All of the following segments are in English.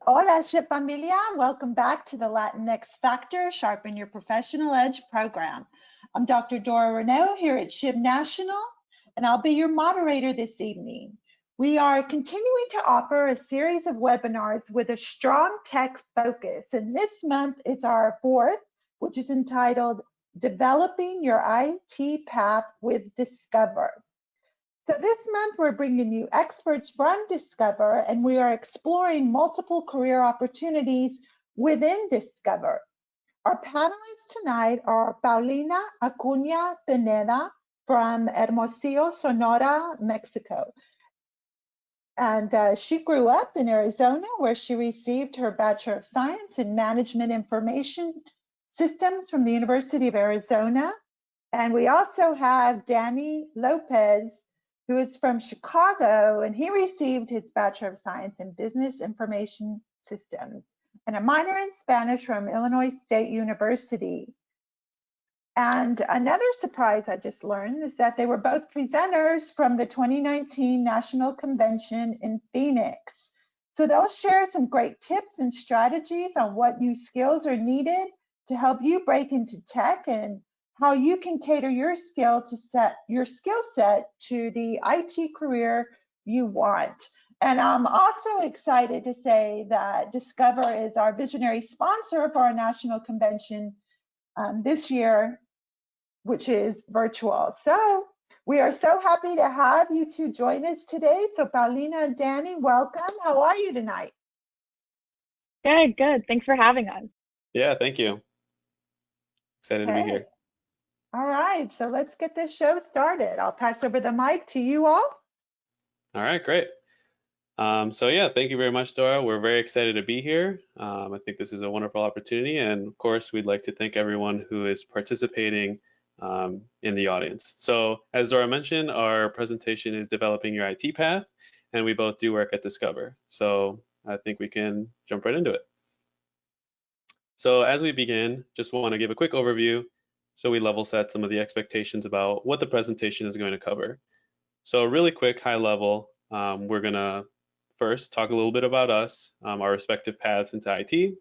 Hola, Ship Familia. Welcome back to the latinXfactor Sharpen Your Professional Edge program. I'm Dr. Dora Renaud here at SHIB National, and I'll be your moderator this evening. We are continuing to offer a series of webinars with a strong tech focus, and this month is our fourth, which is entitled Developing Your IT Path with Discover. So this month, we're bringing you experts from Discover, and we are exploring multiple career opportunities within Discover. Our panelists tonight are Paulina Acuña-Pineda from Hermosillo, Sonora, Mexico. And she grew up in Arizona, where she received her Bachelor of Science in Management Information Systems from the University of Arizona. And we also have Danny López, who is from Chicago, and he received his Bachelor of Science in Business Information Systems and a minor in Spanish from Illinois State University. And another surprise I just learned is that they were both presenters from the 2019 National Convention in Phoenix. So they'll share some great tips and strategies on what new skills are needed to help you break into tech and how you can cater your skill set to the IT career you want. And I'm also excited to say that Discover is our visionary sponsor for our national convention this year, which is virtual. So we are so happy to have you two join us today. So Paulina and Danny, welcome. How are you tonight? Good. Thanks for having us. Yeah, thank you. Excited to be here. All right, so let's get this show started. I'll pass over the mic to you all. All right, great. So yeah, thank you very much, Dora. We're very excited to be here. I think this is a wonderful opportunity, and of course, we'd like to thank everyone who is participating in the audience. So as Dora mentioned, our presentation is Developing Your IT Path, and we both do work at Discover. So I think we can jump right into it. So as we begin, just want to give a quick overview so we level set some of the expectations about what the presentation is going to cover. So really quick, high level, we're going to first talk a little bit about us, our respective paths into IT,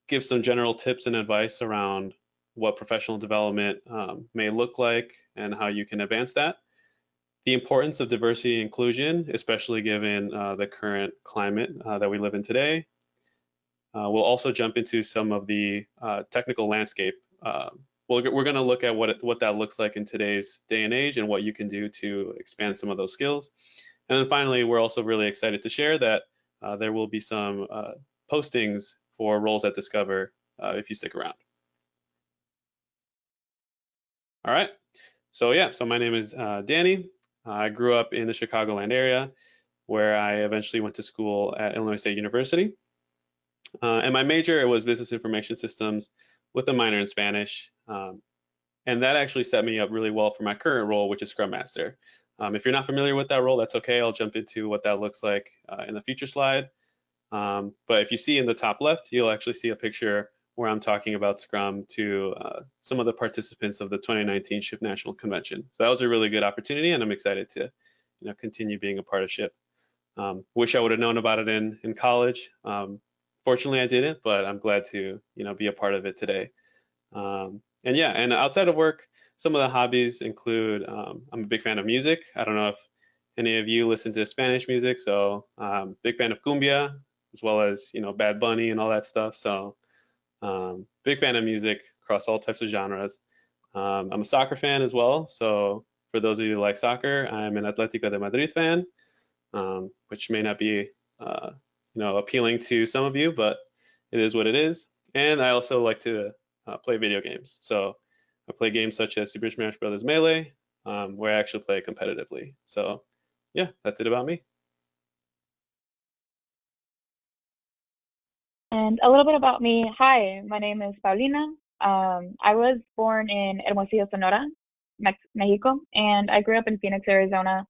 give some general tips and advice around what professional development may look like and how you can advance that. The importance of diversity and inclusion, especially given the current climate that we live in today. We'll also jump into some of the technical landscape. We're going to look at what that looks like in today's day and age and what you can do to expand some of those skills. And then finally, we're also really excited to share that there will be some postings for roles at Discover if you stick around. All right, so my name is Danny. I grew up in the Chicagoland area where I eventually went to school at Illinois State University. And my major was business information systems with a minor in Spanish. And that actually set me up really well for my current role, which is Scrum Master. If you're not familiar with that role, that's okay. I'll jump into what that looks like in the future slide. But if you see in the top left, you'll actually see a picture where I'm talking about Scrum to some of the participants of the 2019 SHIP National Convention. So that was a really good opportunity, and I'm excited to continue being a part of SHIP. Wish I would have known about it in college. Fortunately, I didn't, but I'm glad to be a part of it today. And outside of work, some of the hobbies include I'm a big fan of music. I don't know if any of you listen to Spanish music, so big fan of cumbia, as well as Bad Bunny and all that stuff. So big fan of music across all types of genres. I'm a soccer fan as well. So for those of you who like soccer, I'm an Atlético de Madrid fan, which may not be appealing to some of you, but it is what it is. And I also like to play video games. So I play games such as Super Smash Bros. Melee, where I actually play competitively. So yeah, that's it about me. And a little bit about me. Hi, my name is Paulina. I was born in Hermosillo, Sonora, Mexico, and I grew up in Phoenix, Arizona.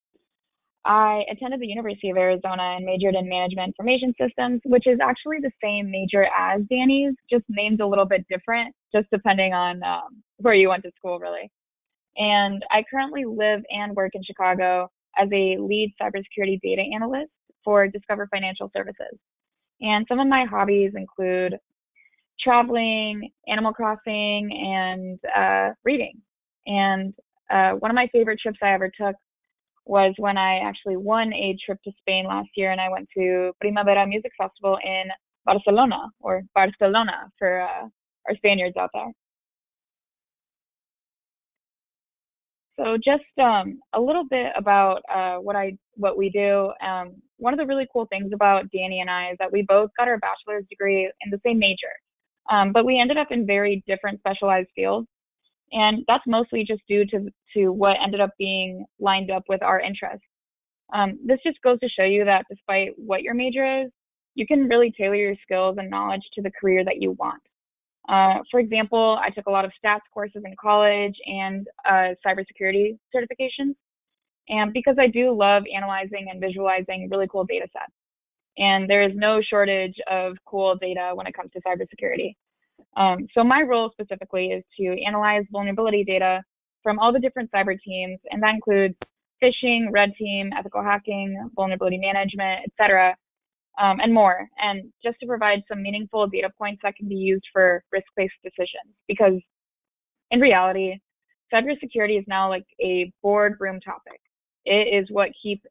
I attended the University of Arizona and majored in Management Information Systems, which is actually the same major as Danny's, just named a little bit different, just depending on where you went to school, really. And I currently live and work in Chicago as a Lead Cybersecurity Data Analyst for Discover Financial Services. And some of my hobbies include traveling, Animal Crossing, and reading. And one of my favorite trips I ever took was when I actually won a trip to Spain last year, and I went to Primavera Music Festival in Barcelona, or Barcelona for our Spaniards out there. So just a little bit about what we do. One of the really cool things about Danny and I is that we both got our bachelor's degree in the same major, but we ended up in very different specialized fields, and that's mostly just due to what ended up being lined up with our interests. This just goes to show you that despite what your major is, you can really tailor your skills and knowledge to the career that you want. For example, I took a lot of stats courses in college and cybersecurity certifications. And because I do love analyzing and visualizing really cool data sets. And there is no shortage of cool data when it comes to cybersecurity. So my role specifically is to analyze vulnerability data from all the different cyber teams, and that includes phishing, red team, ethical hacking, vulnerability management, etc., and more. And just to provide some meaningful data points that can be used for risk-based decisions, because in reality, cybersecurity is now like a boardroom topic. It is what keeps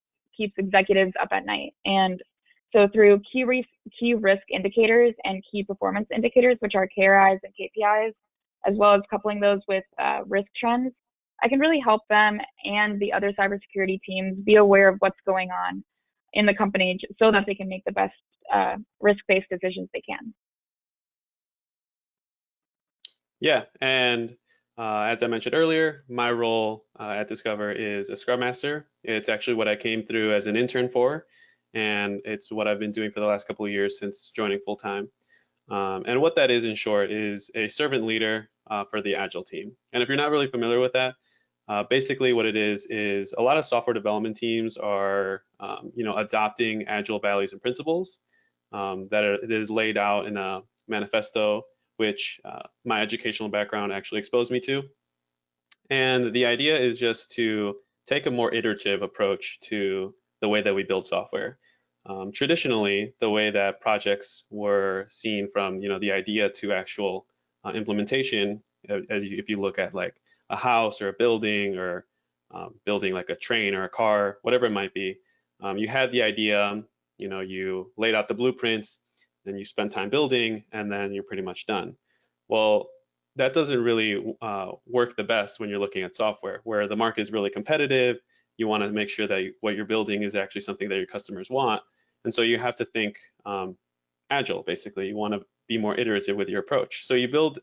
executives up at night. And so through key risk indicators and key performance indicators, which are KRIs and KPIs, as well as coupling those with risk trends, I can really help them and the other cybersecurity teams be aware of what's going on in the company so that they can make the best risk-based decisions they can. Yeah, and as I mentioned earlier, my role at Discover is a Scrum Master. It's actually what I came through as an intern for, and it's what I've been doing for the last couple of years since joining full-time. And what that is, in short, is a servant leader for the Agile team. And if you're not really familiar with that, basically what it is a lot of software development teams are adopting Agile values and principles it is laid out in a manifesto, which my educational background actually exposed me to. And the idea is just to take a more iterative approach to the way that we build software. Traditionally, the way that projects were seen from the idea to actual implementation, if you look at like a house or a building or building like a train or a car, whatever it might be, you had the idea, you laid out the blueprints, then you spend time building, and then you're pretty much done. Well, that doesn't really work the best when you're looking at software, where the market is really competitive. You want to make sure that what you're building is actually something that your customers want. And so you have to think agile, basically. You want to be more iterative with your approach. So you build,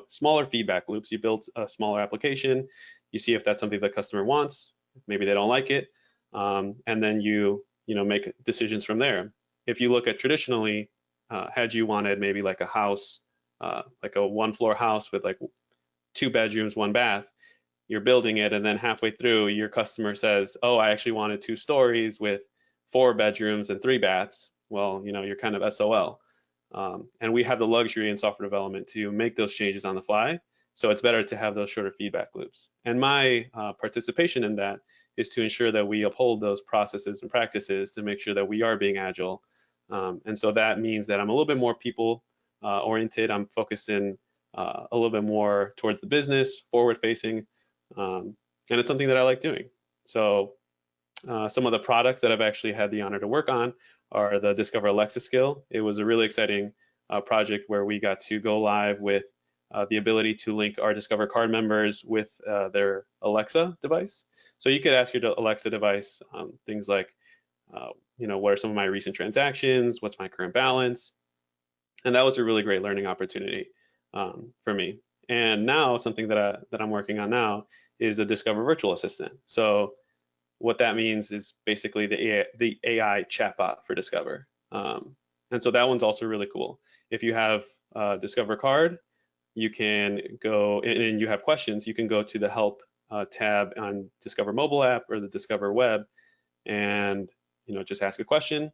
smaller feedback loops. You build a smaller application. You see if that's something the customer wants. Maybe they don't like it. And then you make decisions from there. If you look at traditionally, had you wanted maybe like a house, like a 1-floor house with like 2 bedrooms, 1 bath, you're building it, and then halfway through, your customer says, "Oh, I actually wanted 2 stories with 4 bedrooms and 3 baths." Well, you're kind of SOL. And we have the luxury in software development to make those changes on the fly. So it's better to have those shorter feedback loops. And my participation in that is to ensure that we uphold those processes and practices to make sure that we are being agile. And so that means that I'm a little bit more people oriented. I'm focusing a little bit more towards the business, forward facing. And it's something that I like doing. So some of the products that I've actually had the honor to work on are the Discover Alexa skill. It was a really exciting project where we got to go live with the ability to link our Discover card members with their Alexa device. So you could ask your Alexa device things like, what are some of my recent transactions? What's my current balance? And that was a really great learning opportunity for me. And now something that I'm working on now is the Discover Virtual Assistant. So what that means is basically the AI chatbot for Discover. And so that one's also really cool. If you have a Discover card, you can go and you have questions, you can go to the help tab on Discover mobile app or the Discover web and just ask a question.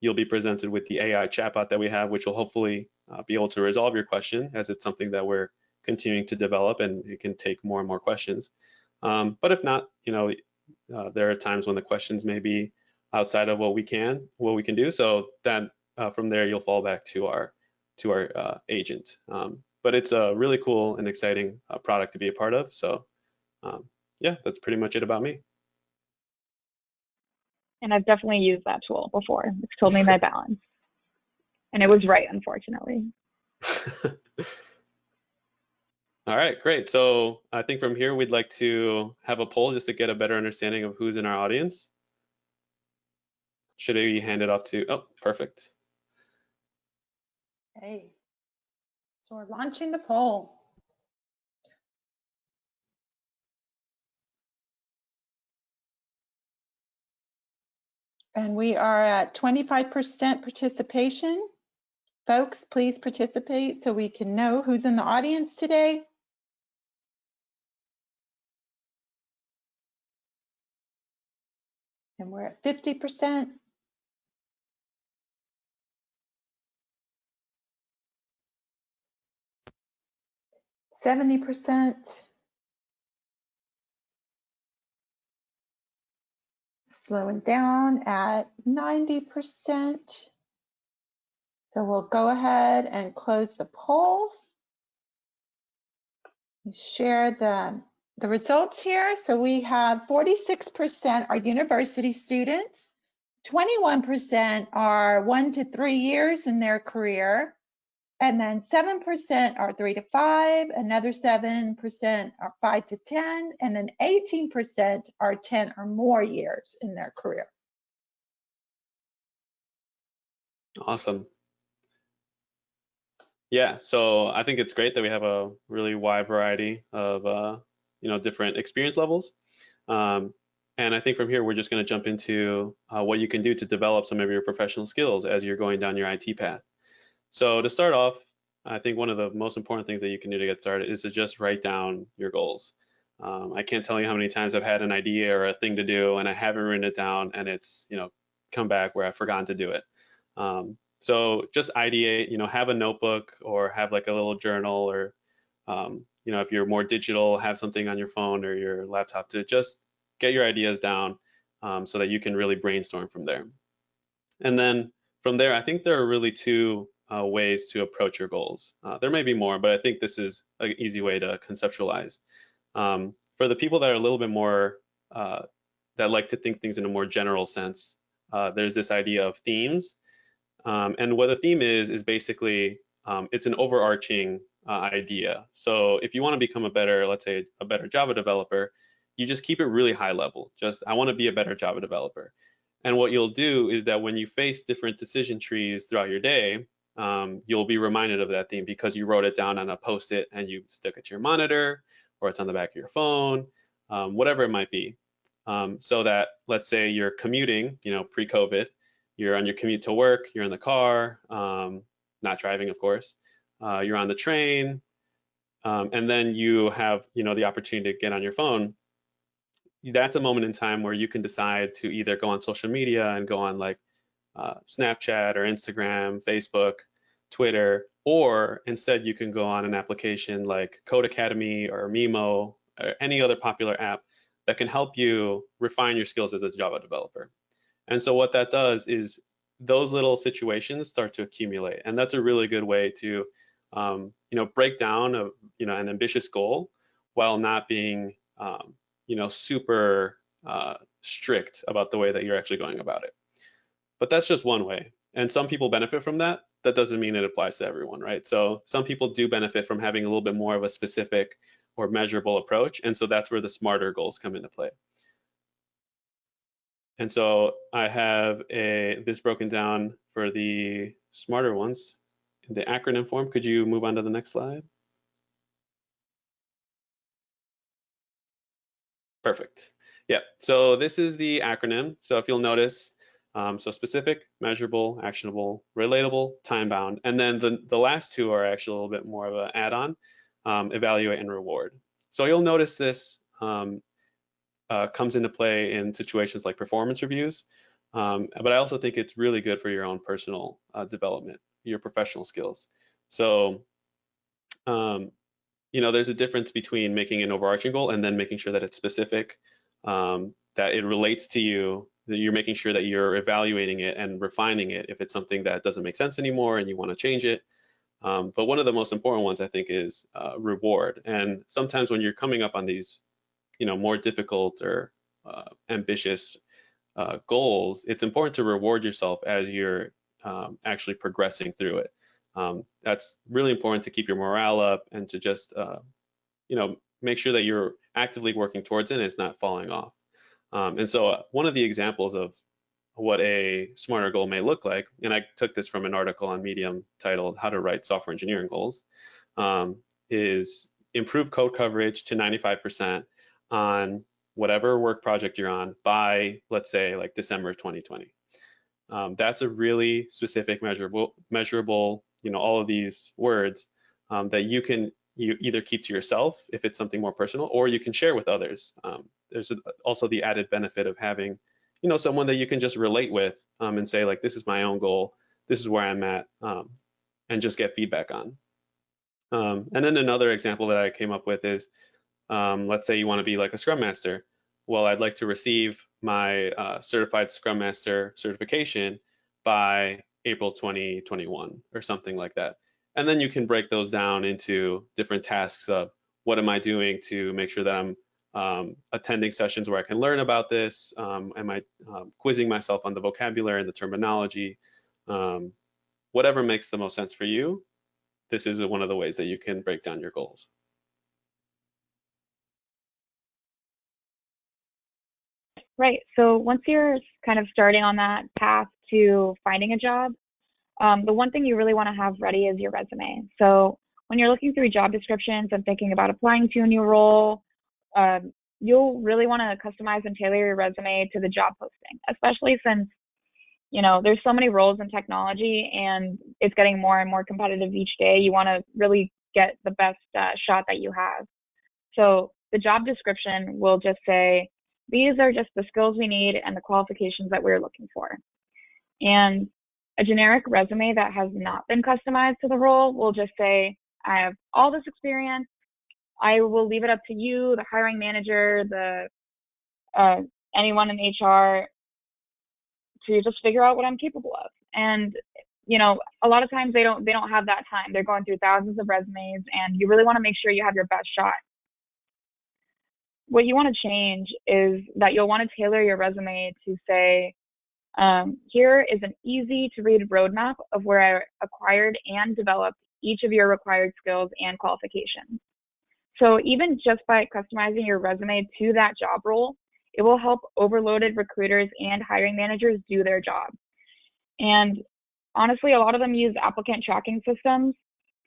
You'll be presented with the AI chatbot that we have, which will hopefully be able to resolve your question, as it's something that we're continuing to develop and it can take more and more questions. But if not, there are times when the questions may be outside of what we can do. So that from there you'll fall back to our agent. But it's a really cool and exciting product to be a part of. So yeah, that's pretty much it about me. And I've definitely used that tool before. It's told me my balance. And it was right, unfortunately. All right, great. So I think from here we'd like to have a poll just to get a better understanding of who's in our audience. Should we hand it off to, oh, perfect. Okay, so we're launching the poll. And we are at 25% participation. Folks, please participate so we can know who's in the audience today. And we're at 50%. %, slowing down at 90%. So we'll go ahead and close the polls. Share the results here. So we have 46% are university students, 21% are 1 to 3 years in their career, and then 7% are 3 to 5, another 7% are 5 to 10, and then 18% are 10 or more years in their career. Awesome. Yeah, so I think it's great that we have a really wide variety of different experience levels. And I think from here we're just going to jump into what you can do to develop some of your professional skills as you're going down your IT path. So to start off, I think one of the most important things that you can do to get started is to just write down your goals. I can't tell you how many times I've had an idea or a thing to do and I haven't written it down, and it's come back where I've forgotten to do it. So just ideate, have a notebook or have like a little journal, or if you're more digital, have something on your phone or your laptop to just get your ideas down so that you can really brainstorm from there. And then from there, I think there are really two ways to approach your goals. There may be more, but I think this is an easy way to conceptualize. For the people that are a little bit more, that like to think things in a more general sense, there's this idea of themes. And what a theme is basically, it's an overarching idea. So if you want to become a better, let's say a better Java developer, you just keep it really high level. Just, I want to be a better Java developer. And what you'll do is that when you face different decision trees throughout your day, you'll be reminded of that theme because you wrote it down on a Post-it and you stuck it to your monitor, or it's on the back of your phone, whatever it might be. So that, let's say you're commuting, pre-COVID, you're on your commute to work, you're in the car, not driving, of course, you're on the train, and then you have, the opportunity to get on your phone. That's a moment in time where you can decide to either go on social media and go on like Snapchat or Instagram, Facebook, Twitter, or instead you can go on an application like Code Academy or Mimo or any other popular app that can help you refine your skills as a Java developer. And so what that does is those little situations start to accumulate, and that's a really good way to break down an ambitious goal while not being super strict about the way that you're actually going about it. But that's just one way. And some people benefit from that. That doesn't mean it applies to everyone, right? So some people do benefit from having a little bit more of a specific or measurable approach. And so that's where the smarter goals come into play. And so I have this broken down for the smarter ones in the acronym form. Could you move on to the next slide? Perfect. Yeah, so this is the acronym. So if you'll notice, so specific, measurable, actionable, relatable, time-bound, and then the last two are actually a little bit more of an add-on, evaluate and reward. So you'll notice this comes into play in situations like performance reviews, but I also think it's really good for your own personal development, your professional skills. So there's a difference between making an overarching goal and then making sure that it's specific, that it relates to you, you're making sure that you're evaluating it and refining it if it's something that doesn't make sense anymore and you want to change it. But one of the most important ones, I think, is reward. And sometimes when you're coming up on these, more difficult or ambitious goals, it's important to reward yourself as you're actually progressing through it. That's really important to keep your morale up and to just, make sure that you're actively working towards it and it's not falling off. And so one of the examples of what a smarter goal may look like, and I took this from an article on Medium titled How to Write Software Engineering Goals, is improve code coverage to 95% on whatever work project you're on by, let's say, like December of 2020. That's a really specific, measurable, all of these words that you either keep to yourself if it's something more personal, or you can share with others. There's also the added benefit of having, someone that you can just relate with and say, like, this is my own goal, this is where I'm at, and just get feedback on. And then another example that I came up with is, let's say you want to be like a Scrum Master. Well, I'd like to receive my certified Scrum Master certification by April 2021 or something like that. And then you can break those down into different tasks of what am I doing to make sure that I'm attending sessions where I can learn about this? Am I quizzing myself on the vocabulary and the terminology? Whatever makes the most sense for you, this is one of the ways that you can break down your goals. Right. So once you're kind of starting on that path to finding a job, the one thing you really want to have ready is your resume. So when you're looking through job descriptions and thinking about applying to a new role, you'll really want to customize and tailor your resume to the job posting, especially since, there's so many roles in technology and it's getting more and more competitive each day. You want to really get the best shot that you have. So the job description will just say, these are just the skills we need and the qualifications that we're looking for. And a generic resume that has not been customized to the role will just say, I have all this experience. I will leave it up to you, the hiring manager, anyone in HR, to just figure out what I'm capable of. And a lot of times they don't have that time. They're going through thousands of resumes, and you really want to make sure you have your best shot. What you want to change is that you'll want to tailor your resume to say, here is an easy to read roadmap of where I acquired and developed each of your required skills and qualifications. So even just by customizing your resume to that job role, it will help overloaded recruiters and hiring managers do their job. And honestly, a lot of them use applicant tracking systems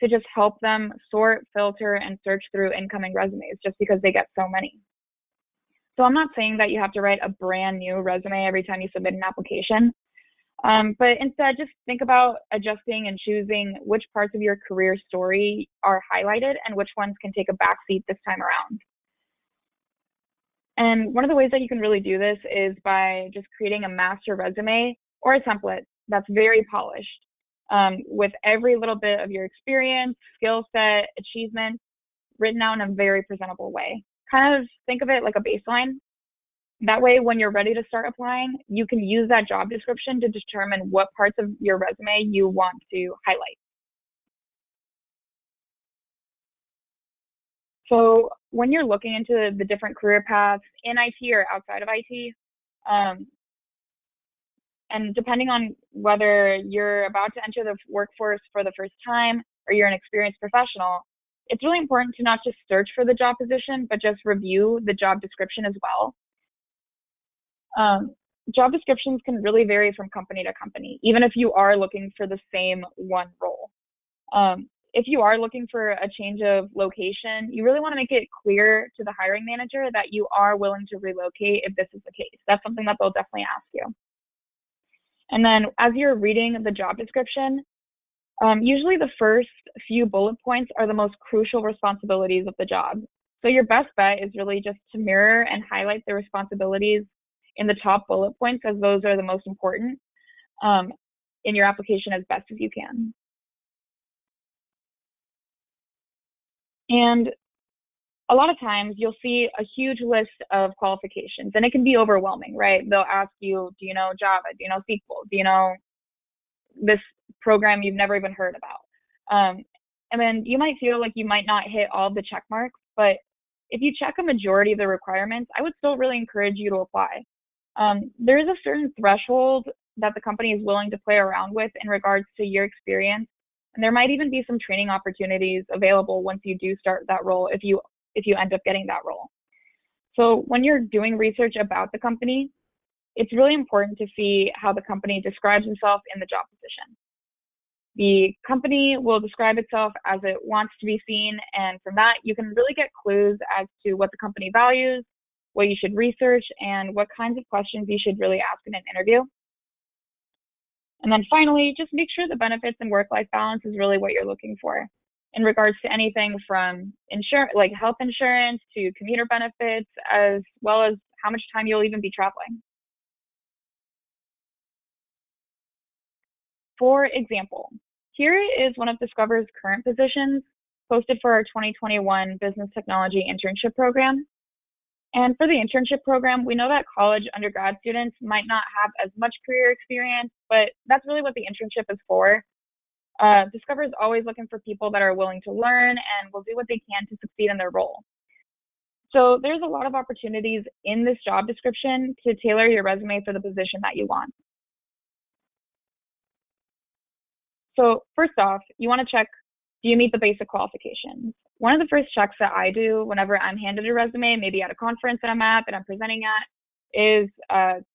to just help them sort, filter, and search through incoming resumes just because they get so many. So I'm not saying that you have to write a brand new resume every time you submit an application, but instead just think about adjusting and choosing which parts of your career story are highlighted and which ones can take a backseat this time around. And one of the ways that you can really do this is by just creating a master resume or a template that's very polished, with every little bit of your experience, skill set, achievements written out in a very presentable way. Kind of think of it like a baseline. That way, when you're ready to start applying, you can use that job description to determine what parts of your resume you want to highlight. So when you're looking into the different career paths in IT or outside of IT, and depending on whether you're about to enter the workforce for the first time or you're an experienced professional, it's really important to not just search for the job position, but just review the job description as well. Job descriptions can really vary from company to company, even if you are looking for the same one role. If you are looking for a change of location, you really want to make it clear to the hiring manager that you are willing to relocate if this is the case. That's something that they'll definitely ask you. And then as you're reading the job description, usually the first few bullet points are the most crucial responsibilities of the job. So your best bet is really just to mirror and highlight the responsibilities in the top bullet points, as those are the most important in your application as best as you can. And a lot of times you'll see a huge list of qualifications, and it can be overwhelming, right? They'll ask you, do you know Java? Do you know SQL? Do you know this program you've never even heard about? And then you might feel like you might not hit all the check marks, but if you check a majority of the requirements, I would still really encourage you to apply. There is a certain threshold that the company is willing to play around with in regards to your experience, and there might even be some training opportunities available once you do start that role if you end up getting that role. So when you're doing research about the company, it's really important to see how the company describes itself in the job position. The company will describe itself as it wants to be seen, and from that, you can really get clues as to what the company values, what you should research, and what kinds of questions you should really ask in an interview. And then finally, just make sure the benefits and work-life balance is really what you're looking for in regards to anything from insurance, like health insurance, to commuter benefits, as well as how much time you'll even be traveling. For example, here is one of Discover's current positions posted for our 2021 Business Technology Internship Program. And for the internship program, we know that college undergrad students might not have as much career experience, but that's really what the internship is for. Discover is always looking for people that are willing to learn and will do what they can to succeed in their role. So there's a lot of opportunities in this job description to tailor your resume for the position that you want. So first off, you want to check, do you meet the basic qualifications? One of the first checks that I do whenever I'm handed a resume, maybe at a conference that I'm at, that I'm presenting at, is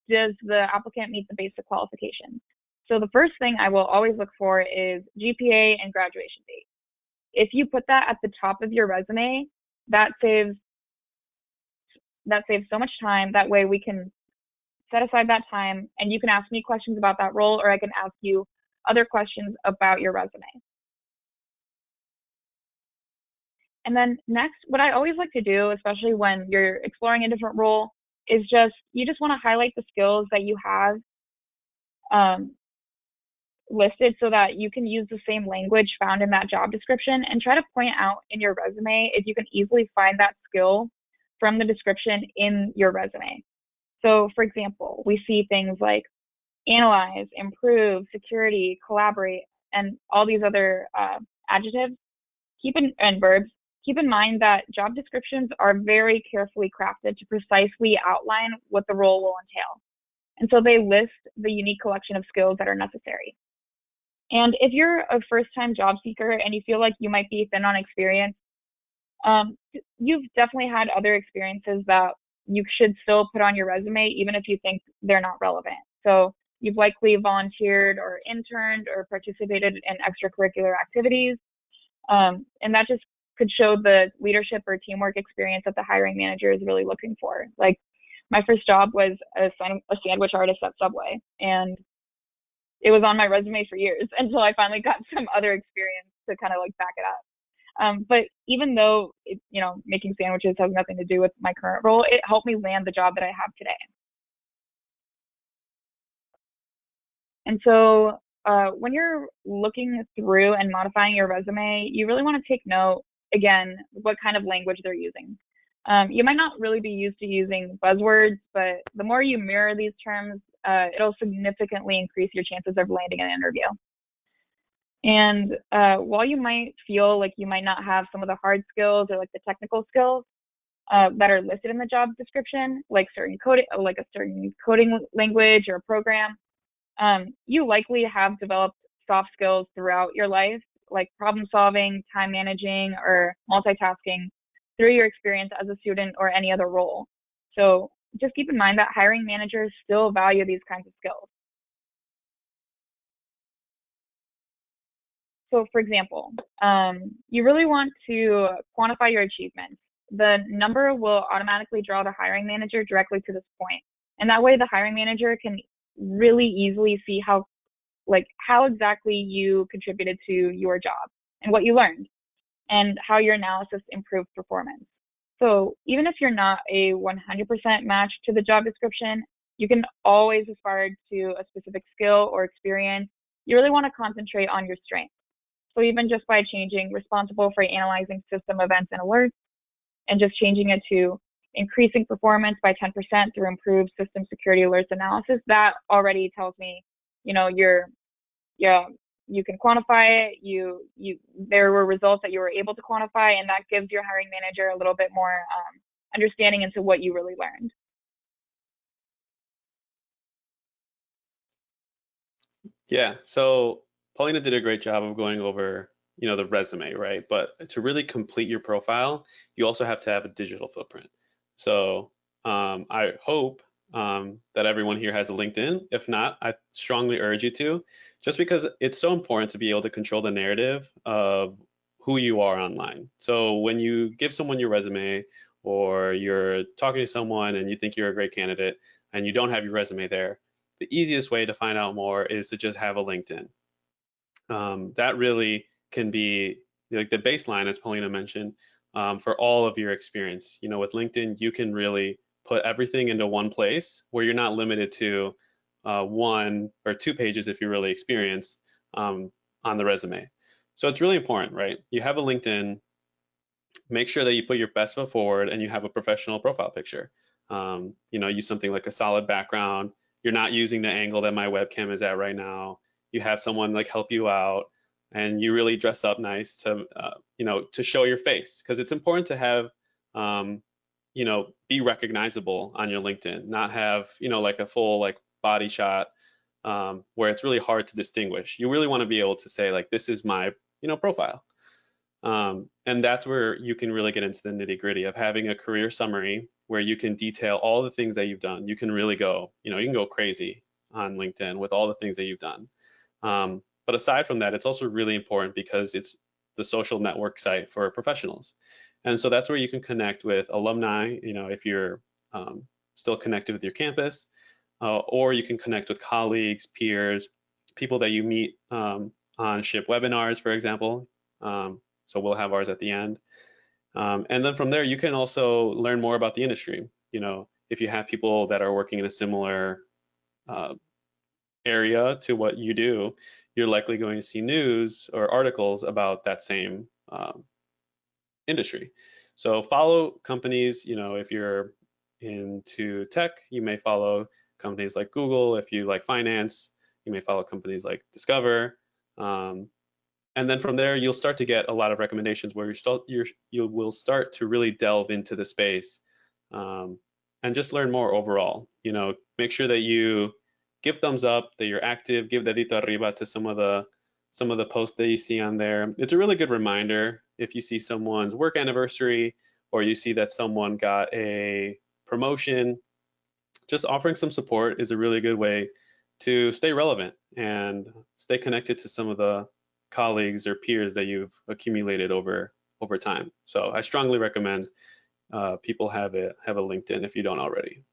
does the applicant meet the basic qualifications? So the first thing I will always look for is GPA and graduation date. If you put that at the top of your resume, that saves so much time. That way we can set aside that time and you can ask me questions about that role, or I can ask you other questions about your resume. And then next, what I always like to do, especially when you're exploring a different role, is you just want to highlight the skills that you have listed so that you can use the same language found in that job description, and try to point out in your resume if you can easily find that skill from the description in your resume. So for example, we see things like analyze, improve, security, collaborate, and all these other adjectives and verbs. Keep in mind that job descriptions are very carefully crafted to precisely outline what the role will entail. And so they list the unique collection of skills that are necessary. And if you're a first-time job seeker and you feel like you might be thin on experience, you've definitely had other experiences that you should still put on your resume, even if you think they're not relevant. So you've likely volunteered or interned or participated in extracurricular activities. And that just could show the leadership or teamwork experience that the hiring manager is really looking for. Like, my first job was a sandwich artist at Subway, and it was on my resume for years until I finally got some other experience to kind of like back it up. But even though making sandwiches has nothing to do with my current role, it helped me land the job that I have today. And so when you're looking through and modifying your resume, you really want to take note, again, what kind of language they're using. You might not really be used to using buzzwords, but the more you mirror these terms, it'll significantly increase your chances of landing an interview. And while you might feel like you might not have some of the hard skills or like the technical skills that are listed in the job description, like certain coding, like a certain coding language or a program, you likely have developed soft skills throughout your life, like problem solving, time managing, or multitasking through your experience as a student or any other role. So just keep in mind that hiring managers still value these kinds of skills. So for example, you really want to quantify your achievements. The number will automatically draw the hiring manager directly to this point. And that way the hiring manager can really easily see how exactly you contributed to your job and what you learned and how your analysis improved performance. So even if you're not a 100% match to the job description, you can always aspire to a specific skill or experience. You really want to concentrate on your strengths. So even just by changing responsible for analyzing system events and alerts, and just changing it to increasing performance by 10% through improved system security alerts analysis, that already tells me, you know, you can quantify it, there were results that you were able to quantify, and that gives your hiring manager a little bit more understanding into what you really learned. Yeah, so Paulina did a great job of going over, you know, the resume, right? But to really complete your profile, you also have to have a digital footprint. So I hope that everyone here has a LinkedIn. If not, I strongly urge you to, just because it's so important to be able to control the narrative of who you are online. So when you give someone your resume, or you're talking to someone and you think you're a great candidate and you don't have your resume there, the easiest way to find out more is to just have a LinkedIn. That really can be like the baseline, as Paulina mentioned, for all of your experience. You know, with LinkedIn, you can really put everything into one place where you're not limited to 1 or 2 pages if you're really experienced on the resume. So it's really important, right? You have a LinkedIn, make sure that you put your best foot forward and you have a professional profile picture. You know, use something like a solid background. You're not using the angle that my webcam is at right now. You have someone like help you out, and you really dress up nice to, you know, to show your face, because it's important to have, you know, be recognizable on your LinkedIn, not have, you know, like a full like body shot where it's really hard to distinguish. You really want to be able to say like, this is my, you know, profile. And that's where you can really get into the nitty gritty of having a career summary where you can detail all the things that you've done. You can really go, you know, you can go crazy on LinkedIn with all the things that you've done. But aside from that, it's also really important because it's the social network site for professionals. And so that's where you can connect with alumni, you know, if you're still connected with your campus, or you can connect with colleagues, peers, people that you meet on SHIP webinars, for example. So we'll have ours at the end. And then from there, you can also learn more about the industry. You know, if you have people that are working in a similar area to what you do, you're likely going to see news or articles about that same industry. So follow companies, you know, if you're into tech, you may follow companies like Google. If you like finance, you may follow companies like Discover. And then from there, you'll start to get a lot of recommendations where you will start to really delve into the space and just learn more overall. You know, make sure that you give thumbs up, that you're active, give dedito arriba to some of the posts that you see on there. It's a really good reminder if you see someone's work anniversary or you see that someone got a promotion. Just offering some support is a really good way to stay relevant and stay connected to some of the colleagues or peers that you've accumulated over time. So I strongly recommend people have a LinkedIn if you don't already.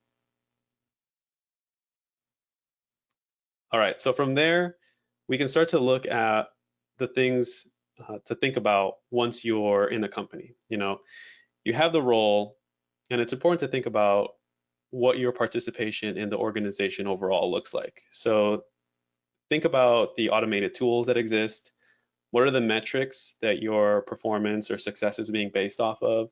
All right, so from there, we can start to look at the things to think about once you're in a company. You know, you have the role, and it's important to think about what your participation in the organization overall looks like. So think about the automated tools that exist. What are the metrics that your performance or success is being based off of?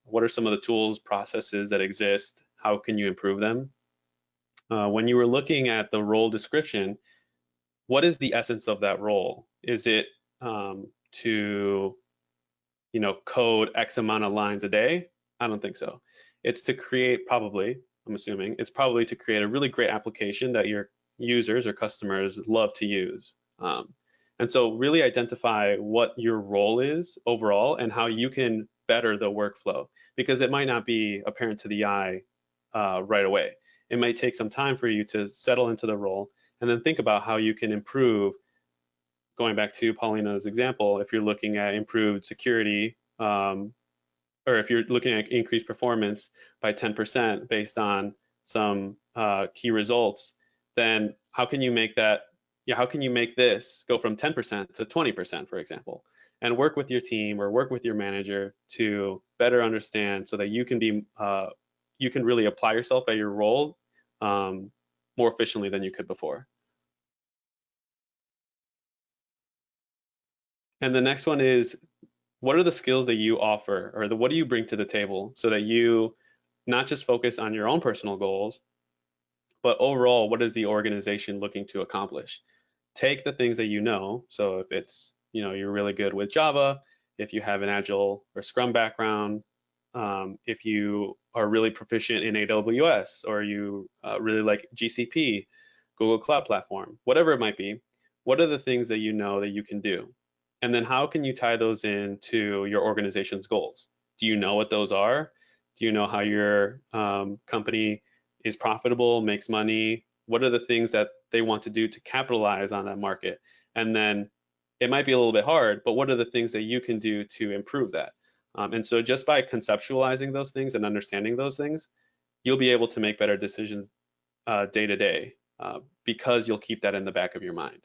What are some of the tools, processes that exist? How can you improve them? When you were looking at the role description, what is the essence of that role? Is it to, you know, code X amount of lines a day? I don't think so. It's to create, probably, I'm assuming, it's probably to create a really great application that your users or customers love to use. And so really identify what your role is overall and how you can better the workflow, because it might not be apparent to the eye right away. It might take some time for you to settle into the role and then think about how you can improve. Going back to Paulina's example, if you're looking at improved security, or if you're looking at increased performance by 10% based on some key results, then how can you make that, how can you make this go from 10% to 20%, for example, and work with your team or work with your manager to better understand so that you can be, you can really apply yourself at your role more efficiently than you could before. And the next one is what are the skills that you offer, or what do you bring to the table, so that you not just focus on your own personal goals, but overall, what is the organization looking to accomplish? Take the things that you know. So if it's, you're really good with Java, if you have an Agile or Scrum background, if you are really proficient in AWS, or you really like GCP, Google Cloud Platform, whatever it might be, what are the things that you know that you can do? And then how can you tie those into your organization's goals? Do you know what those are? Do you know how your company is profitable, makes money? What are the things that they want to do to capitalize on that market? And then it might be a little bit hard, but what are the things that you can do to improve that? And so just by conceptualizing those things and understanding those things, you'll be able to make better decisions day to day, because you'll keep that in the back of your mind.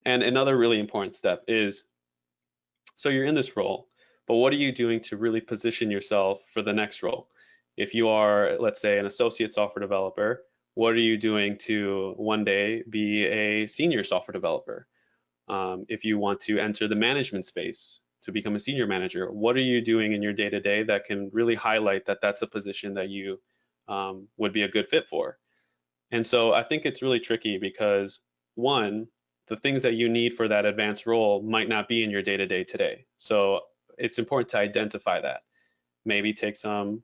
And another really important step is, so you're in this role, but what are you doing to really position yourself for the next role? If you are, let's say, an associate software developer, what are you doing to one day be a senior software developer? If you want to enter the management space to become a senior manager, what are you doing in your day-to-day that can really highlight that that's a position that you would be a good fit for? And so I think it's really tricky because, one, the things that you need for that advanced role might not be in your day-to-day today. So it's important to identify that. Maybe take some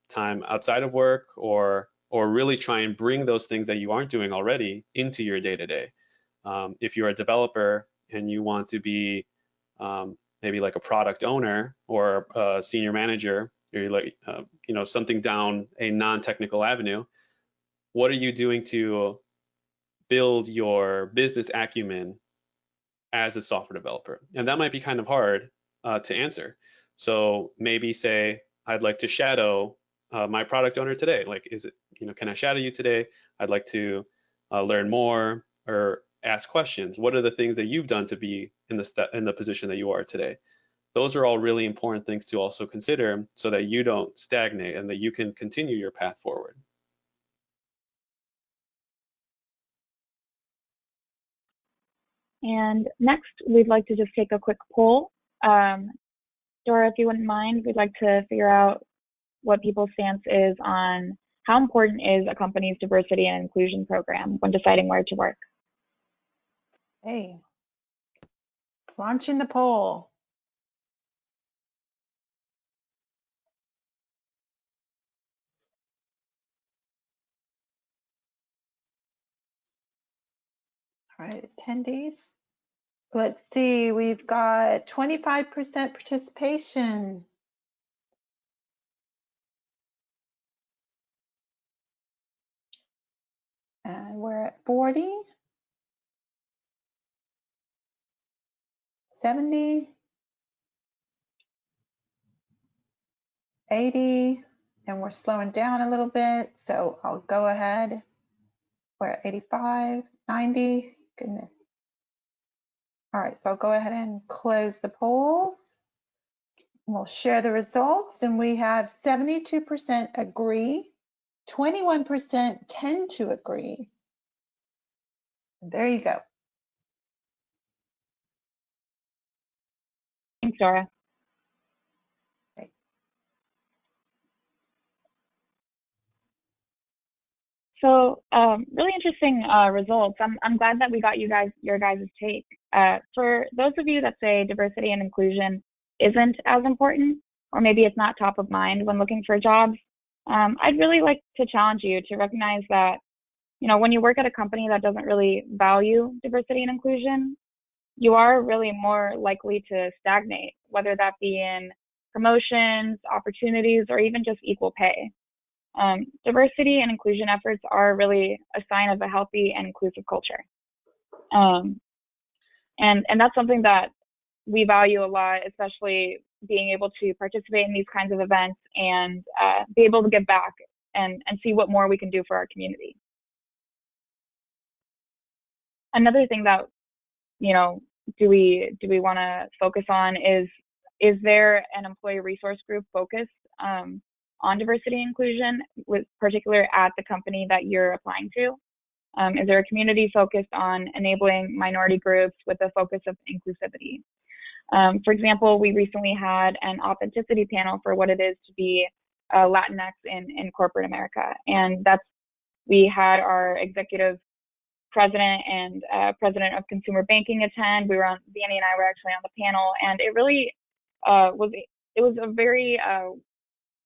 time outside of work, or really try and bring those things that you aren't doing already into your day-to-day. If you're a developer and you want to be maybe like a product owner or a senior manager, or like something down a non-technical avenue, what are you doing to build your business acumen as a software developer? And that might be kind of hard to answer. So maybe say, I'd like to shadow my product owner today. Like, is it, can I shadow you today? I'd like to learn more or ask questions. What are the things that you've done to be in the position that you are today? Those are all really important things to also consider, so that you don't stagnate and that you can continue your path forward. And next, we'd like to just take a quick poll. Dora, if you wouldn't mind, we'd like to figure out what people's stance is on how important is a company's diversity and inclusion program when deciding where to work. Hey, launching the poll. All right, attendees. Let's see, we've got 25% participation. And we're at 40, 70, 80, and we're slowing down a little bit, so I'll go ahead. We're at 85, 90, goodness. All right, so I'll go ahead and close the polls. We'll share the results, and we have 72% agree, 21% tend to agree. There you go. Thanks, Dora. Okay. So really interesting results. I'm glad that we got your guys' take. For those of you that say diversity and inclusion isn't as important, or maybe it's not top of mind when looking for jobs, I'd really like to challenge you to recognize that, when you work at a company that doesn't really value diversity and inclusion, you are really more likely to stagnate, whether that be in promotions, opportunities, or even just equal pay. Diversity and inclusion efforts are really a sign of a healthy and inclusive culture. And that's something that we value a lot, especially being able to participate in these kinds of events and be able to give back and see what more we can do for our community. Another thing that, do we want to focus on is there an employee resource group focused on diversity and inclusion, with particular at the company that you're applying to? Is there a community focused on enabling minority groups with a focus of inclusivity? For example, we recently had an authenticity panel for what it is to be Latinx in corporate America. And we had our executive president and president of consumer banking attend. Danny and I were actually on the panel, and it really was a very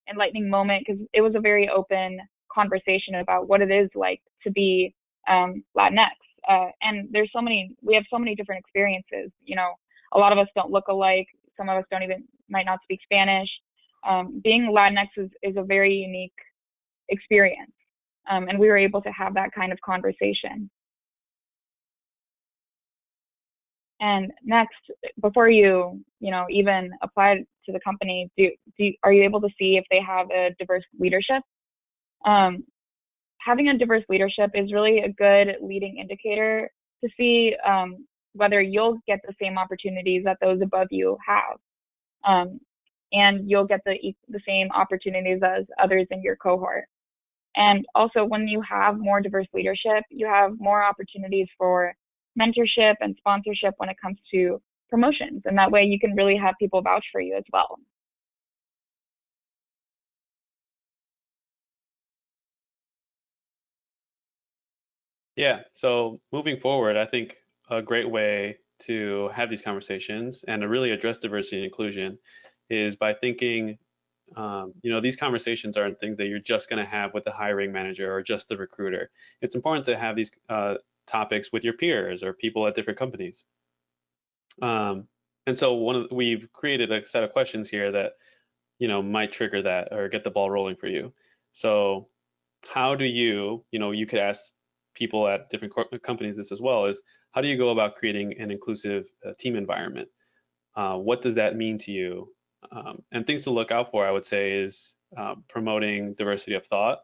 enlightening moment, because it was a very open conversation about what it is like to be Latinx. And we have so many different experiences. You know, a lot of us don't look alike. Some of us might not speak Spanish. Being Latinx is a very unique experience. And we were able to have that kind of conversation. And next, before you even apply to the company, are you able to see if they have a diverse leadership? Having a diverse leadership is really a good leading indicator to see whether you'll get the same opportunities that those above you have, and you'll get the same opportunities as others in your cohort. And also, when you have more diverse leadership, you have more opportunities for mentorship and sponsorship when it comes to promotions, and that way you can really have people vouch for you as well. Yeah, so moving forward, I think a great way to have these conversations and to really address diversity and inclusion is by thinking, these conversations aren't things that you're just going to have with the hiring manager or just the recruiter. It's important to have these topics with your peers or people at different companies. And so we've created a set of questions here that might trigger that or get the ball rolling for you. So how do you could ask people at different companies this as well, is how do you go about creating an inclusive team environment? What does that mean to you? And things to look out for, I would say, is promoting diversity of thought.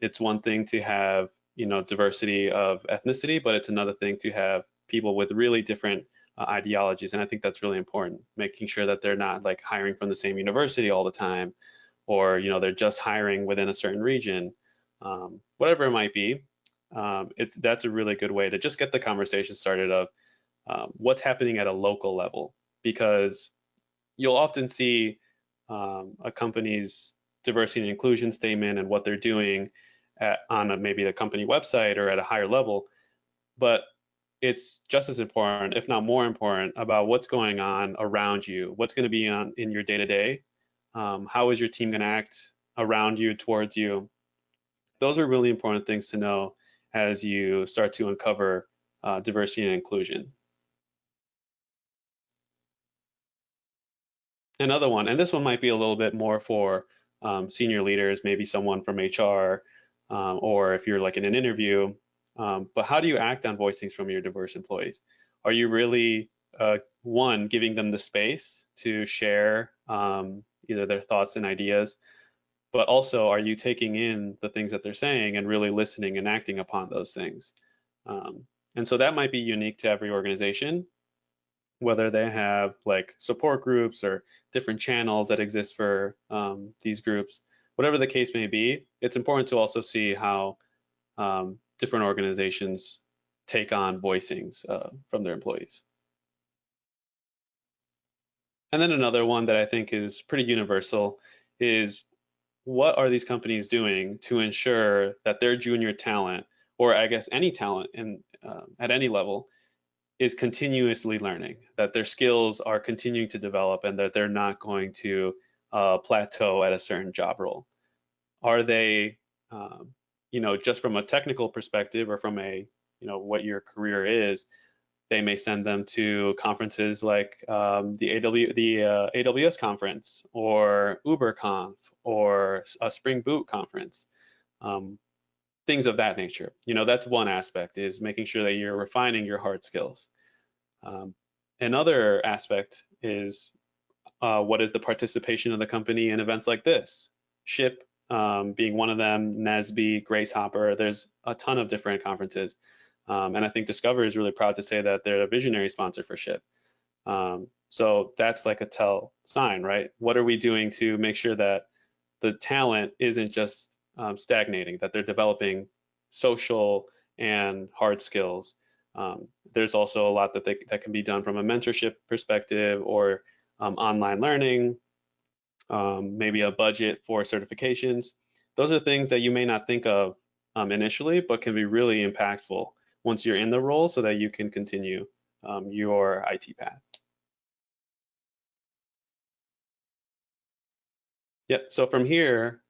It's one thing to have diversity of ethnicity, but it's another thing to have people with really different ideologies. And I think that's really important, making sure that they're not like hiring from the same university all the time, or they're just hiring within a certain region, whatever it might be. That's a really good way to just get the conversation started of what's happening at a local level, because you'll often see a company's diversity and inclusion statement and what they're doing on maybe the company website or at a higher level, but it's just as important, if not more important, about what's going on around you, what's going to be in your day-to-day, how is your team going to act around you, towards you. Those are really important things to know as you start to uncover diversity and inclusion. Another one, and this one might be a little bit more for senior leaders, maybe someone from HR, or if you're like in an interview, but how do you act on voicings from your diverse employees? Are you really, one, giving them the space to share either their thoughts and ideas, but also are you taking in the things that they're saying and really listening and acting upon those things? And so that might be unique to every organization, whether they have like support groups or different channels that exist for these groups. Whatever the case may be, it's important to also see how different organizations take on voicings from their employees. And then another one that I think is pretty universal is, what are these companies doing to ensure that their junior talent, or I guess any talent at any level, is continuously learning, that their skills are continuing to develop and that they're not going to plateau at a certain job role? Are they, just from a technical perspective or from a, what your career is, they may send them to conferences like the AWS conference or UberConf or a Spring Boot conference, things of that nature. That's one aspect, is making sure that you're refining your hard skills. Another aspect is what is the participation of the company in events like this? SHIP being one of them, NASB, Grace Hopper. There's a ton of different conferences. And I think Discover is really proud to say that they're a visionary sponsor for SHIP. So that's like a tell sign, right? What are we doing to make sure that the talent isn't just stagnating, that they're developing social and hard skills. There's also a lot that can be done from a mentorship perspective or online learning, maybe a budget for certifications. Those are things that you may not think of initially, but can be really impactful once you're in the role so that you can continue your IT path. Yep, so from here,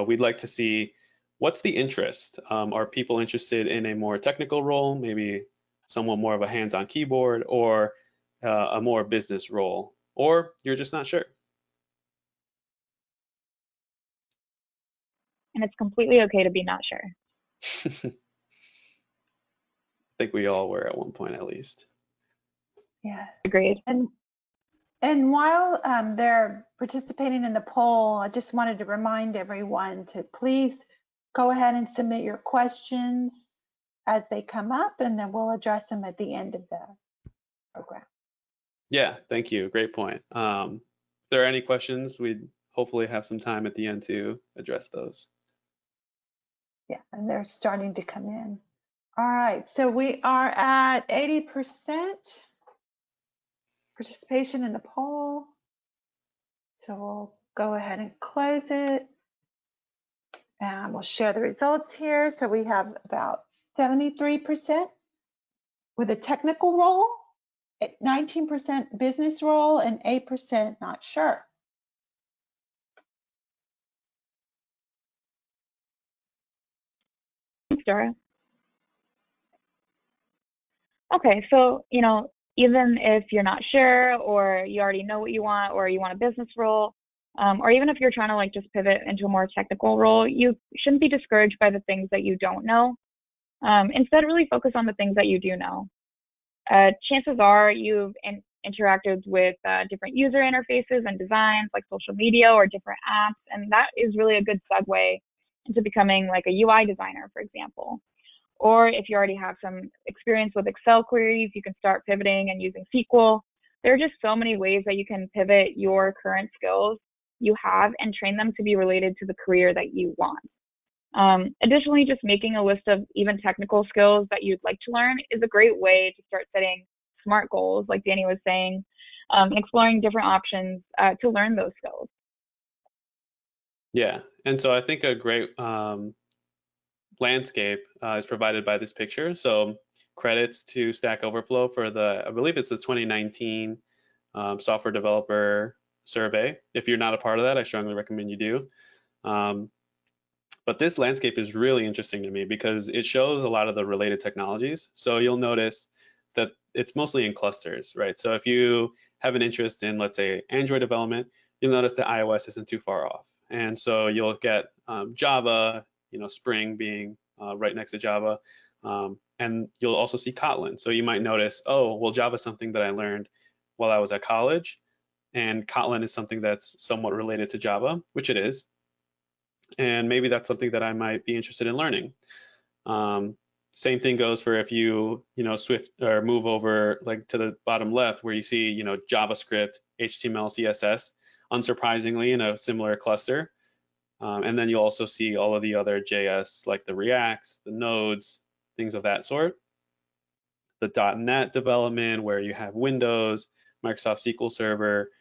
we'd like to see what's the interest. Are people interested in a more technical role, maybe somewhat more of a hands-on keyboard, or a more business role, or you're just not sure? And it's completely okay to be not sure. I think we all were at one point at least. Yeah. Agreed. And while they're participating in the poll, I just wanted to remind everyone to please go ahead and submit your questions as they come up, and then we'll address them at the end of the program. Yeah, thank you. Great point. If there are any questions, we'd hopefully have some time at the end to address those. Yeah, and they're starting to come in. All right, so we are at 80% participation in the poll. So we'll go ahead and close it. And we'll share the results here. So we have about 73% with a technical role, 19% business role, and 8% not sure. Thanks, Dora. Okay, so, even if you're not sure or you already know what you want or you want a business role, or even if you're trying to like just pivot into a more technical role, you shouldn't be discouraged by the things that you don't know. Instead, really focus on the things that you do know. Chances are you've interacted with different user interfaces and designs like social media or different apps, and that is really a good segue into becoming like a UI designer, for example. Or if you already have some experience with Excel queries, you can start pivoting and using SQL. There are just so many ways that you can pivot your current skills you have and train them to be related to the career that you want. Additionally, just making a list of even technical skills that you'd like to learn is a great way to start setting SMART goals, like Danny was saying, and exploring different options to learn those skills. Yeah, and so I think a great landscape is provided by this picture. So credits to Stack Overflow for I believe it's the 2019 software developer survey. If you're not a part of that, I strongly recommend you do. But this landscape is really interesting to me because it shows a lot of the related technologies. So you'll notice that it's mostly in clusters, right? So if you have an interest in, let's say, Android development, you'll notice that iOS isn't too far off. And so you'll get Java, Spring being right next to Java. And you'll also see Kotlin. So you might notice, oh, well, Java is something that I learned while I was at college. And Kotlin is something that's somewhat related to Java, which it is. And maybe that's something that I might be interested in learning. Same thing goes for if you, Swift or move over like to the bottom left where you see, JavaScript, HTML, CSS, unsurprisingly in a similar cluster. And then you'll also see all of the other JS like the Reacts, the Nodes, things of that sort. The .NET development where you have Windows, Microsoft SQL Server.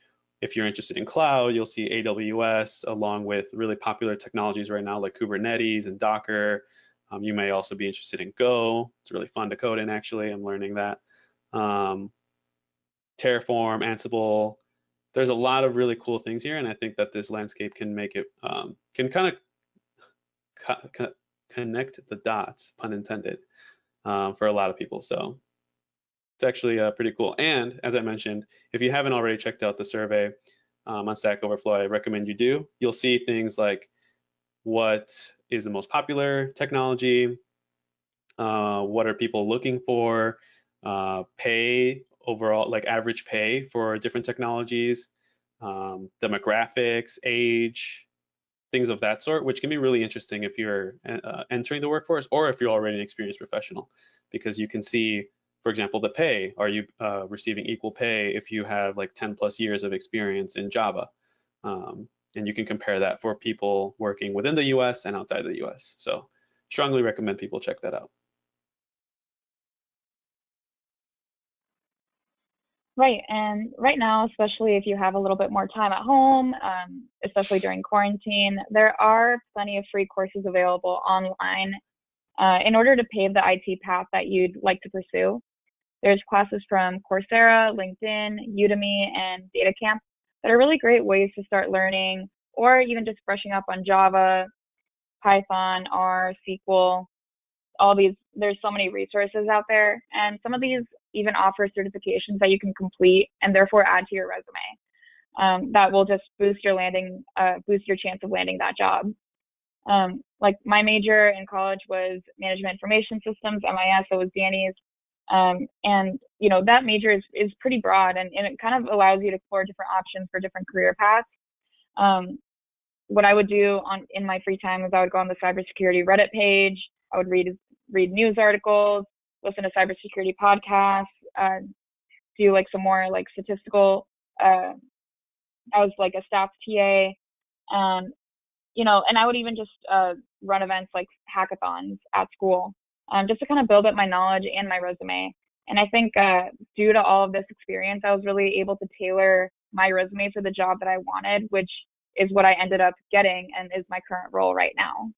If you're interested in cloud, you'll see AWS along with really popular technologies right now like Kubernetes and Docker. You may also be interested in Go. It's really fun to code in, actually. I'm learning that. Terraform, Ansible. There's a lot of really cool things here, and I think that this landscape can make it, can kind of connect the dots, pun intended, for a lot of people. So it's actually pretty cool. And as I mentioned, if you haven't already checked out the survey on Stack Overflow, I recommend you do. You'll see things like what is the most popular technology, what are people looking for, pay overall, like average pay for different technologies, demographics, age, things of that sort, which can be really interesting if you're entering the workforce or if you're already an experienced professional, because you can see, for example, the pay. Are you receiving equal pay if you have like 10 plus years of experience in Java? And you can compare that for people working within the US and outside the US. So strongly recommend people check that out. Right, and right now, especially if you have a little bit more time at home, especially during quarantine, there are plenty of free courses available online in order to pave the IT path that you'd like to pursue. There's classes from Coursera, LinkedIn, Udemy, and DataCamp that are really great ways to start learning or even just brushing up on Java, Python, R, SQL, all these. There's so many resources out there, and some of these even offer certifications that you can complete and therefore add to your resume. That will just boost your chance of landing that job. Like my major in college was Management Information Systems, MIS, so was Danny's. And that major is pretty broad, and it kind of allows you to explore different options for different career paths. What I would do in my free time is I would go on the cybersecurity Reddit page. I would read news articles, listen to cybersecurity podcasts, do like some more like statistical. I was like a stats TA, and I would even just run events like hackathons at school, just to kind of build up my knowledge and my resume. And I think due to all of this experience, I was really able to tailor my resume for the job that I wanted, which is what I ended up getting and is my current role right now.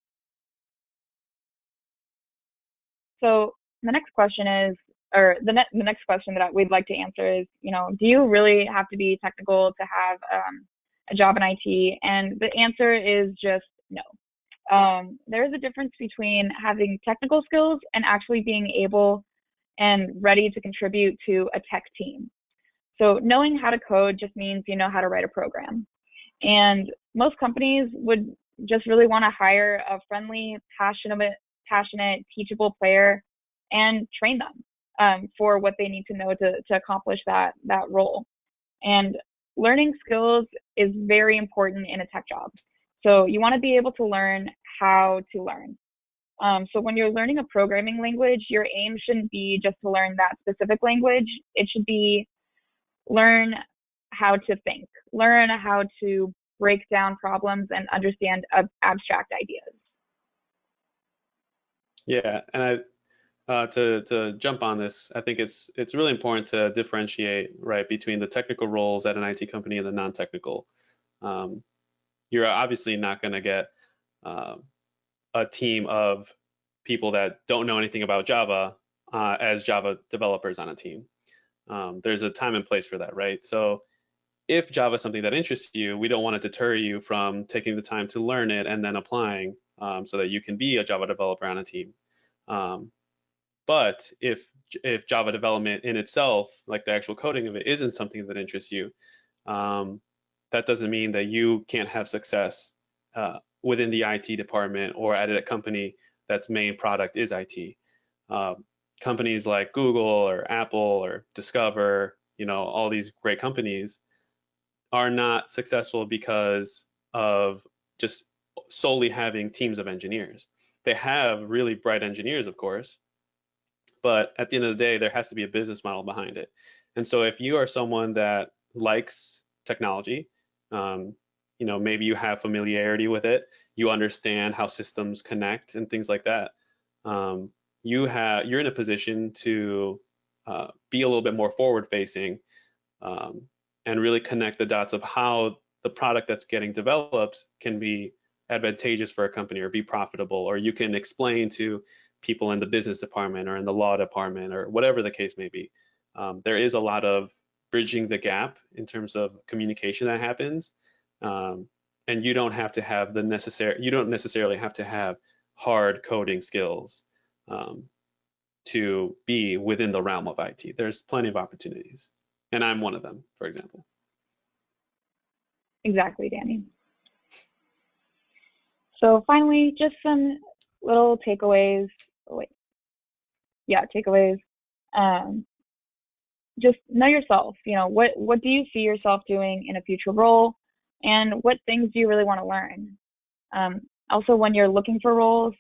So the next question is, or the next question that we'd like to answer is, do you really have to be technical to have a job in IT? And the answer is just no. There is a difference between having technical skills and actually being able and ready to contribute to a tech team. So knowing how to code just means you know how to write a program. And most companies would just really want to hire a friendly, passionate, teachable player and train them for what they need to know to accomplish that role. And learning skills is very important in a tech job. So you want to be able to learn how to learn. So when you're learning a programming language, your aim shouldn't be just to learn that specific language. It should be learn how to think, learn how to break down problems and understand abstract ideas. Yeah, and to jump on this, I think it's really important to differentiate right between the technical roles at an IT company and the non-technical. You're obviously not going to get a team of people that don't know anything about Java as Java developers on a team. There's a time and place for that, right? So if Java is something that interests you, we don't want to deter you from taking the time to learn it and then applying so that you can be a Java developer on a team. But if Java development in itself, like the actual coding of it, isn't something that interests you, that doesn't mean that you can't have success within the IT department or at a company that's main product is IT. Companies like Google or Apple or Discover, all these great companies are not successful because of just solely having teams of engineers. They have really bright engineers, of course, but at the end of the day, there has to be a business model behind it. And so if you are someone that likes technology, maybe you have familiarity with it, you understand how systems connect and things like that, you're in a position to be a little bit more forward facing and really connect the dots of how the product that's getting developed can be advantageous for a company or be profitable, or you can explain to people in the business department or in the law department or whatever the case may be. There is a lot of bridging the gap in terms of communication that happens, and you don't necessarily have to have hard coding skills to be within the realm of IT. There's plenty of opportunities, and I'm one of them, for example. Exactly, Danny. So finally, just some little takeaways. Takeaways. Just know yourself. What do you see yourself doing in a future role, and what things do you really want to learn? Also, when you're looking for roles,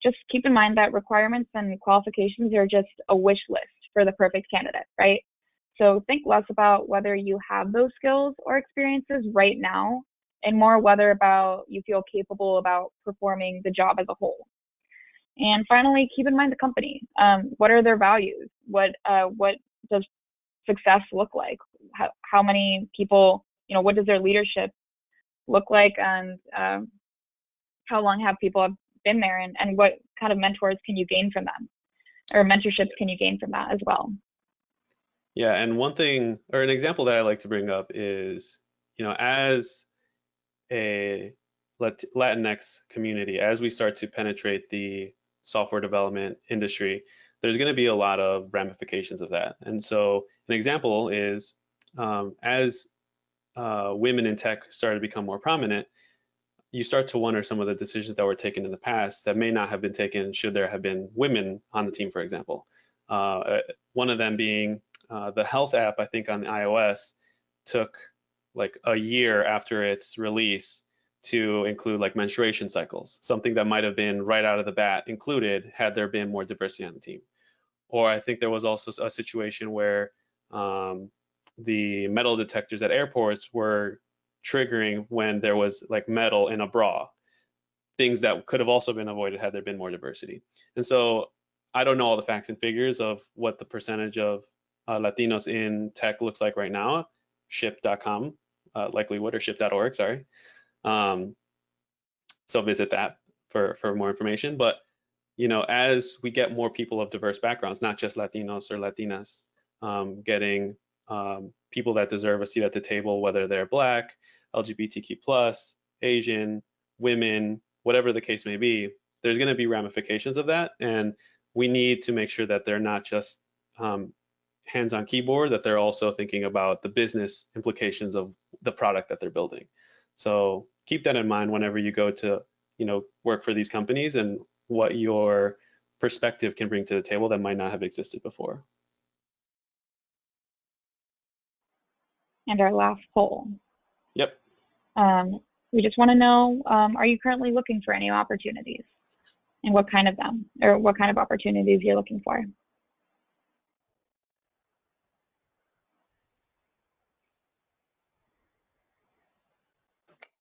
just keep in mind that requirements and qualifications are just a wish list for the perfect candidate, right? So think less about whether you have those skills or experiences right now, and more whether you feel capable about performing the job as a whole. And finally, keep in mind the company. What are their values? What does success look like? How many people, what does their leadership look like, and how long have people been there, and what kind of mentors can you gain from them, or mentorships can you gain from that as well? Yeah, and one thing, or an example that I like to bring up is, as a Latinx community, as we start to penetrate the software development industry, there's going to be a lot of ramifications of that. And so an example is as women in tech started to become more prominent, you start to wonder some of the decisions that were taken in the past that may not have been taken should there have been women on the team, for example. One of them being the health app, I think on iOS, took like a year after its release to include like menstruation cycles, something that might have been right out of the bat included had there been more diversity on the team. Or I think there was also a situation where the metal detectors at airports were triggering when there was like metal in a bra, things that could have also been avoided had there been more diversity. And so I don't know all the facts and figures of what the percentage of Latinos in tech looks like right now. Ship.com likely would, or ship.org, sorry. So visit that for more information. But as we get more people of diverse backgrounds, not just Latinos or Latinas, getting people that deserve a seat at the table, whether they're Black, LGBTQ+, Asian, women, whatever the case may be, there's going to be ramifications of that. And we need to make sure that they're not just hands on keyboard, that they're also thinking about the business implications of the product that they're building. So keep that in mind whenever you go to, work for these companies, and what your perspective can bring to the table that might not have existed before. And our last poll. Yep. We just want to know, are you currently looking for any opportunities, and what kind of them, or what kind of opportunities you're looking for?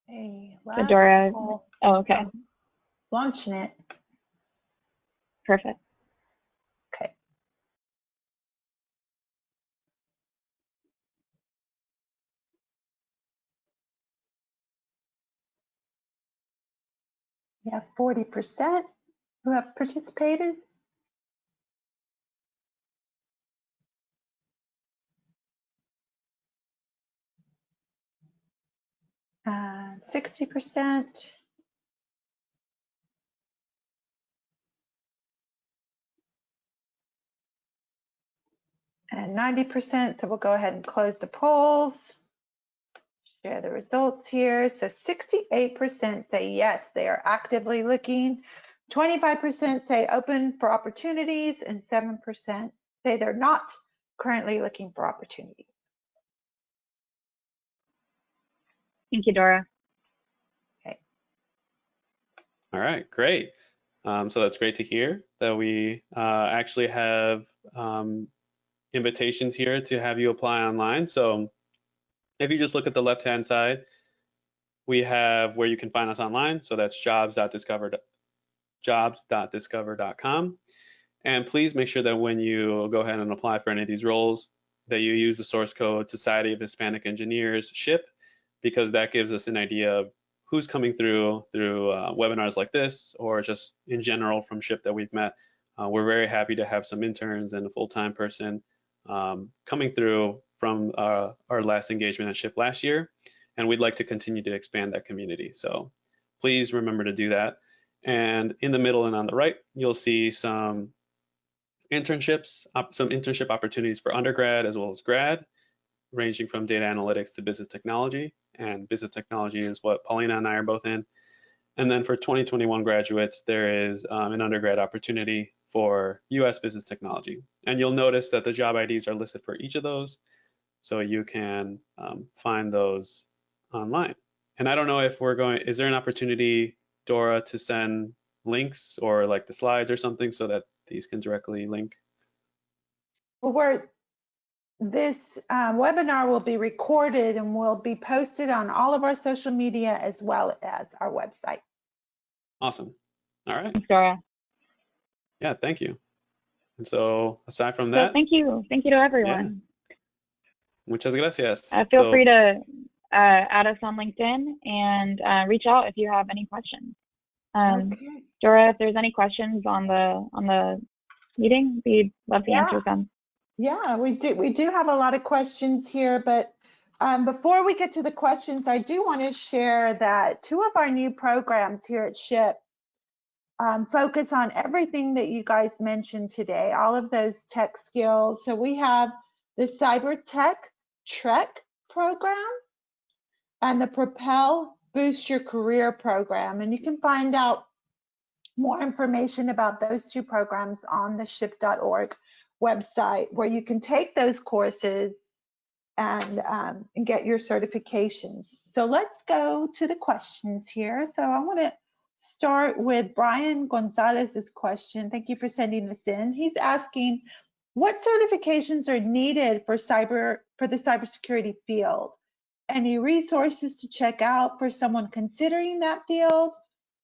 Hey, So Dora, oh, okay. Launching it. Perfect. Okay. We have 40% who have participated. And 60%. And 90%. So we'll go ahead and close the polls. Share the results here. So 68% say yes, they are actively looking. 25% say open for opportunities, and 7% say they're not currently looking for opportunities. Thank you, Dora. Okay. All right, great. So that's great to hear that we actually have invitations here to have you apply online. So if you just look at the left-hand side, we have where you can find us online. So that's jobs.discover.com. And please make sure that when you go ahead and apply for any of these roles, that you use the source code Society of Hispanic Engineers SHIP, because that gives us an idea of who's coming through webinars like this, or just in general from SHIP that we've met. We're very happy to have some interns and a full-time person coming through from our last engagement at SHIP last year, and we'd like to continue to expand that community. So please remember to do that. And in the middle and on the right, you'll see some internships, some internship opportunities for undergrad as well as grad, ranging from data analytics to business technology. And business technology is what Paulina and I are both in. And then for 2021 graduates, there is an undergrad opportunity for US business technology. And you'll notice that the job IDs are listed for each of those, so you can find those online. And I don't know if is there an opportunity, Dora, to send links or like the slides or something so that these can directly link? Well, this webinar will be recorded and will be posted on all of our social media as well as our website. Awesome. All right. Thanks, Dora. Yeah, thank you. And so aside from that, so thank you to everyone. Muchas gracias. Feel free to add us on LinkedIn and reach out if you have any questions. Okay. Dora, if there's any questions on the meeting, we'd love to answer them. Yeah, we do have a lot of questions here, but before we get to the questions, I do want to share that 2 of our new programs here at SHIP focus on everything that you guys mentioned today, all of those tech skills. So we have the Cyber Tech Trek program and the Propel Boost Your Career program. And you can find out more information about those 2 programs on the ship.org website, where you can take those courses and get your certifications. So let's go to the questions here. So I want to start with Brian Gonzalez's question. Thank you for sending this in. He's asking, what certifications are needed for the cybersecurity field? Any resources to check out for someone considering that field?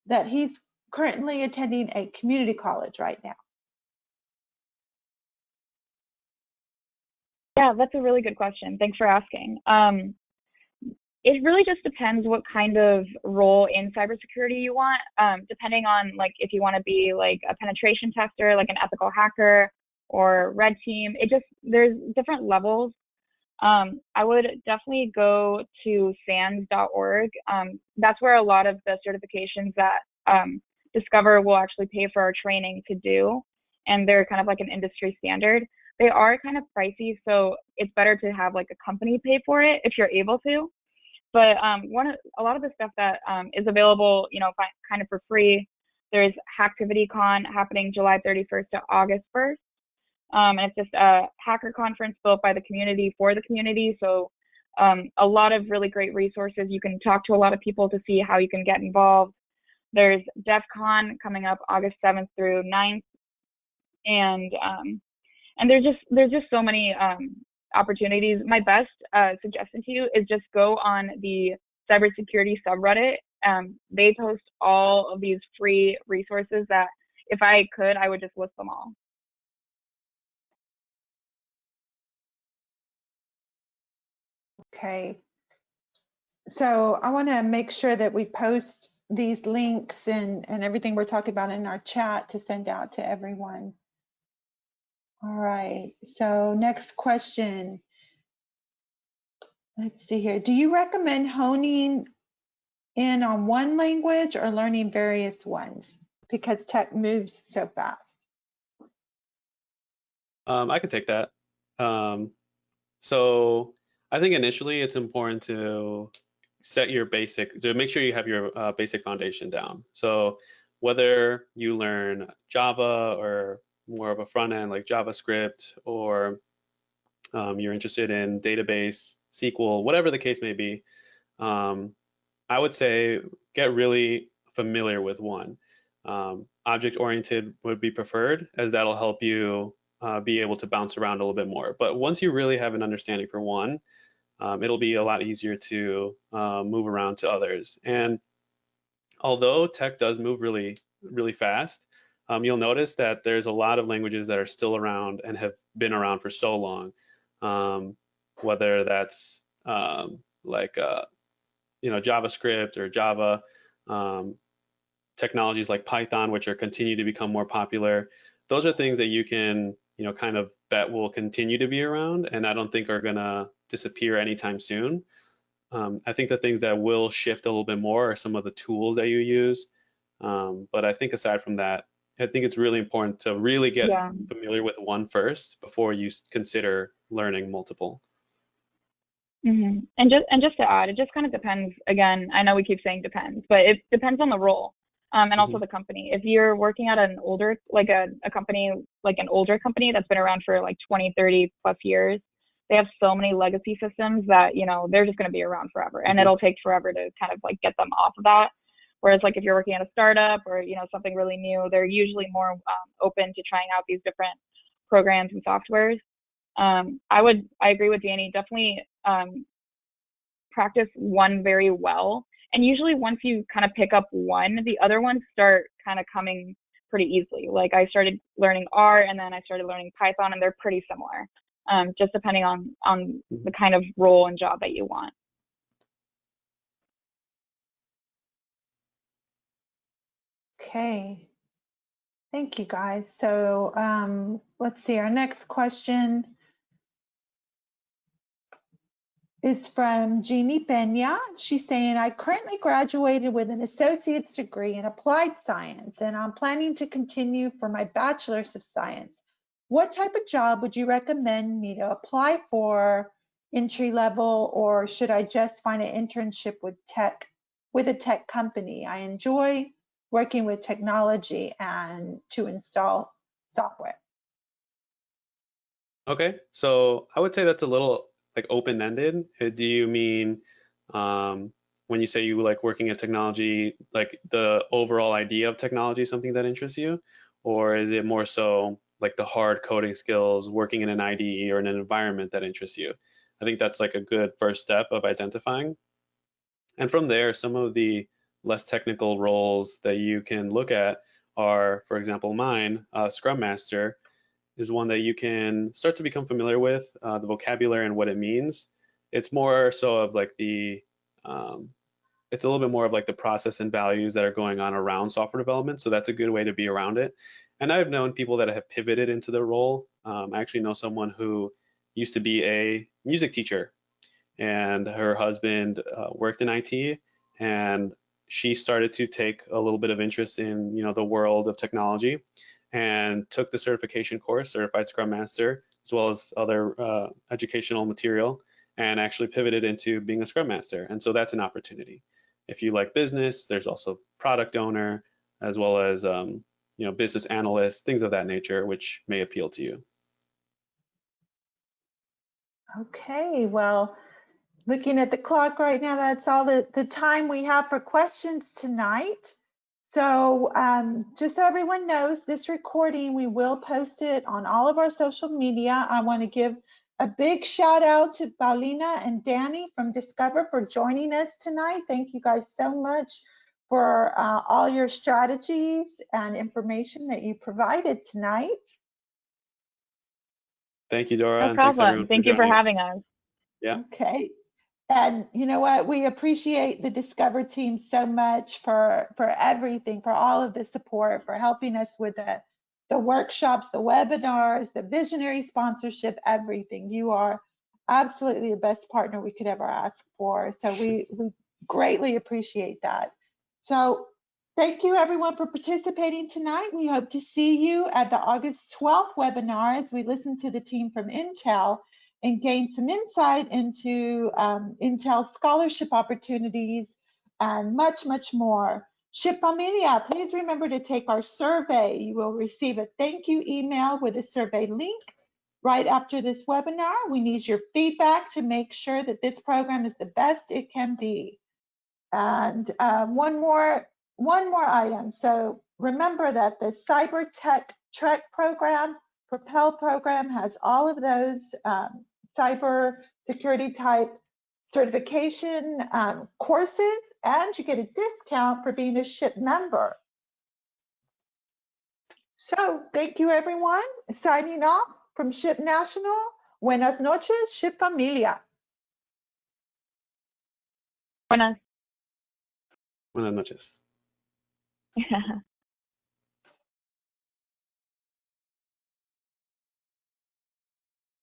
That he's currently attending a community college right now. Yeah, that's a really good question. Thanks for asking. It really just depends what kind of role in cybersecurity you want, depending on like if you want to be like a penetration tester, like an ethical hacker or red team. There's different levels. I would definitely go to sans.org. That's where a lot of the certifications that Discover will actually pay for our training to do, and they're kind of like an industry standard. They are kind of pricey, so it's better to have like a company pay for it if you're able to. But a lot of the stuff that is available, kind of for free. There's HacktivityCon happening July 31st to August 1st. And it's just a hacker conference built by the community for the community. So a lot of really great resources. You can talk to a lot of people to see how you can get involved. There's DEF CON coming up August 7th through 9th. And there's just so many opportunities. My best suggestion to you is just go on the cybersecurity subreddit. They post all of these free resources that if I could, I would just list them all. Okay. So I want to make sure that we post these links and everything we're talking about in our chat to send out to everyone. All right. So next question. Let's see here. Do you recommend honing in on one language or learning various ones because tech moves so fast? I can take that. So I think initially it's important to make sure you have your basic foundation down. So whether you learn Java or more of a front end like JavaScript, or you're interested in database, SQL, whatever the case may be, I would say get really familiar with one. Object-oriented would be preferred, as that'll help you be able to bounce around a little bit more. But once you really have an understanding for one, it'll be a lot easier to move around to others. And although tech does move really, really fast, you'll notice that there's a lot of languages that are still around and have been around for so long. Whether that's JavaScript or Java, technologies like Python, which are continue to become more popular. Those are things that you can, kind of bet will continue to be around, and I don't think are gonna disappear anytime soon. I think the things that will shift a little bit more are some of the tools that you use. But I think aside from that, I think it's really important to really get familiar with one first before you consider learning multiple. Mm-hmm. And just to add, it just kind of depends. Again, I know we keep saying depends, but it depends on the role, and also the company. If you're working at an older, like a company, like an older company that's been around for like 20, 30 plus years, they have so many legacy systems that, they're just going to be around forever, and it'll take forever to kind of like get them off of that. Whereas like if you're working at a startup or, something really new, they're usually more open to trying out these different programs and softwares. I agree with Danny. Definitely practice one very well. And usually once you kind of pick up one, the other ones start kind of coming pretty easily. Like I started learning R and then I started learning Python, and they're pretty similar. just depending on the kind of role and job that you want. Okay. Thank you, guys. So let's see, our next question is from Jeannie Pena. She's saying, I currently graduated with an associate's degree in applied science, and I'm planning to continue for my bachelor's of science. What type of job would you recommend me to apply for, entry level, or should I just find an internship with a tech company? I enjoy working with technology and to install software. Okay, so I would say that's a little like open-ended. Do you mean when you say you like working in technology, like the overall idea of technology is something that interests you? Or is it more so like the hard coding skills, working in an IDE or in an environment that interests you? I think that's like a good first step of identifying. And from there, some of the less technical roles that you can look at are, for example, mine, Scrum Master is one that you can start to become familiar with, the vocabulary and what it means. It's more so of like it's a little bit more of like the process and values that are going on around software development. So that's a good way to be around it. And I've known people that have pivoted into the role. I actually know someone who used to be a music teacher, and her husband worked in IT, and she started to take a little bit of interest in the world of technology, and took the certification course, Certified Scrum Master, as well as other educational material, and actually pivoted into being a Scrum Master. And so that's an opportunity. If you like business, there's also product owner, as well as business analyst, things of that nature, which may appeal to you. Okay, well, looking at the clock right now, that's all the time we have for questions tonight. So just so everyone knows, this recording, we will post it on all of our social media. I want to give a big shout out to Paulina and Danny from Discover for joining us tonight. Thank you guys so much for all your strategies and information that you provided tonight. Thank you, Dora. No and thanks everyone problem. Thank you for having us. Yeah. Okay. And you know what? We appreciate the Discover team so much for everything, for all of the support, for helping us with the workshops, the webinars, the visionary sponsorship, everything. You are absolutely the best partner we could ever ask for. So we greatly appreciate that. So thank you everyone for participating tonight. We hope to see you at the August 12th webinar as we listen to the team from Intel and gain some insight into Intel scholarship opportunities and much, much more. Shipamilia, please remember to take our survey. You will receive a thank you email with a survey link right after this webinar. We need your feedback to make sure that this program is the best it can be. And one more item. So remember that the Cyber Tech Trek program, Propel program, has all of those cyber security type certification courses, and you get a discount for being a SHIP member. So thank you everyone. Signing off from SHIP National. Buenas noches, SHIP Familia. Buenas. Buenas noches.